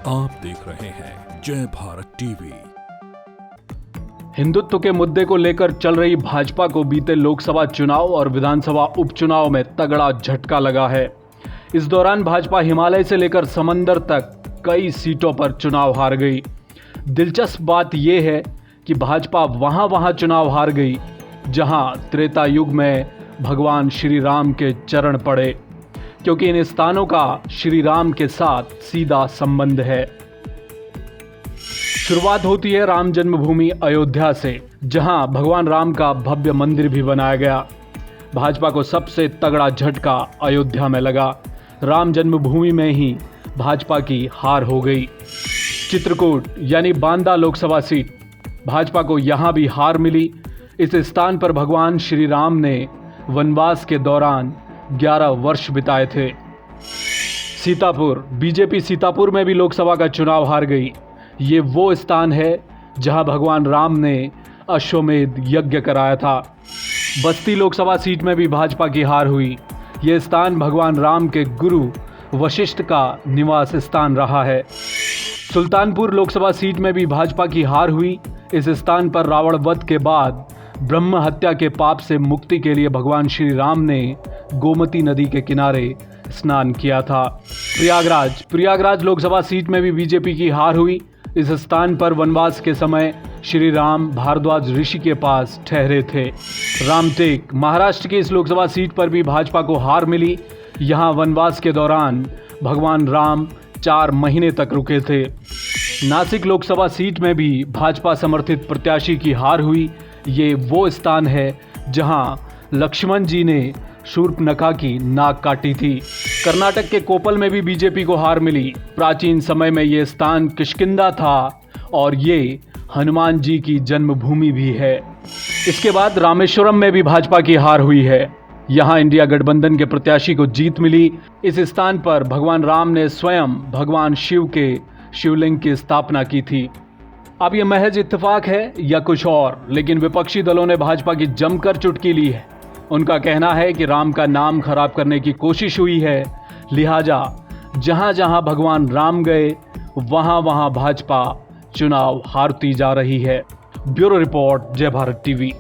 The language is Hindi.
आप देख रहे हैं जय भारत टीवी। हिंदुत्व के मुद्दे को लेकर चल रही भाजपा को बीते लोकसभा चुनाव और विधानसभा उपचुनाव में तगड़ा झटका लगा है। इस दौरान भाजपा हिमालय से लेकर समंदर तक कई सीटों पर चुनाव हार गई। दिलचस्प बात यह है कि भाजपा वहां चुनाव हार गई जहां त्रेता युग में भगवान श्री राम के चरण पड़े, क्योंकि इन स्थानों का श्री राम के साथ सीधा संबंध है। शुरुआत होती है राम जन्मभूमि अयोध्या से, जहां भगवान राम का भव्य मंदिर भी बनाया गया। भाजपा को सबसे तगड़ा झटका अयोध्या में लगा। राम जन्मभूमि में ही भाजपा की हार हो गई। चित्रकूट यानी बांदा लोकसभा सीट, भाजपा को यहां भी हार मिली। इस स्थान पर भगवान श्री राम ने वनवास के दौरान 11 वर्ष बिताए थे। सीतापुर, बीजेपी सीतापुर में भी लोकसभा का चुनाव हार गई। ये वो स्थान है जहां भगवान राम ने अश्वमेध यज्ञ कराया था। बस्ती लोकसभा सीट में भी भाजपा की हार हुई। ये स्थान भगवान राम के गुरु वशिष्ठ का निवास स्थान रहा है। सुल्तानपुर लोकसभा सीट में भी भाजपा की हार हुई। इस स्थान पर रावण वध के बाद ब्रह्म हत्या के पाप से मुक्ति के लिए भगवान श्री राम ने गोमती नदी के किनारे स्नान किया था। प्रयागराज लोकसभा सीट में भी बीजेपी की हार हुई। इस स्थान पर वनवास के समय श्री राम भारद्वाज ऋषि के पास ठहरे थे। रामटेक, महाराष्ट्र की इस लोकसभा सीट पर भी भाजपा को हार मिली। यहां वनवास के दौरान भगवान राम 4 महीने तक रुके थे। नासिक लोकसभा सीट में भी भाजपा समर्थित प्रत्याशी की हार हुई। ये वो स्थान है जहां लक्ष्मण जी ने शूर्पणखा की नाक काटी थी। कर्नाटक के कोपल में भी बीजेपी को हार मिली। प्राचीन समय में ये स्थान किष्किंधा था और ये हनुमान जी की जन्मभूमि भी है। इसके बाद रामेश्वरम में भी भाजपा की हार हुई है। यहाँ इंडिया गठबंधन के प्रत्याशी को जीत मिली। इस स्थान पर भगवान राम ने स्वयं भगवान शिव के शिवलिंग की स्थापना की थी। अब यह महज इत्तेफाक है या कुछ और, लेकिन विपक्षी दलों ने भाजपा की जमकर चुटकी ली है। उनका कहना है कि राम का नाम खराब करने की कोशिश हुई है, लिहाजा जहां जहां भगवान राम गए वहां भाजपा चुनाव हारती जा रही है। ब्यूरो रिपोर्ट, जय भारत टीवी।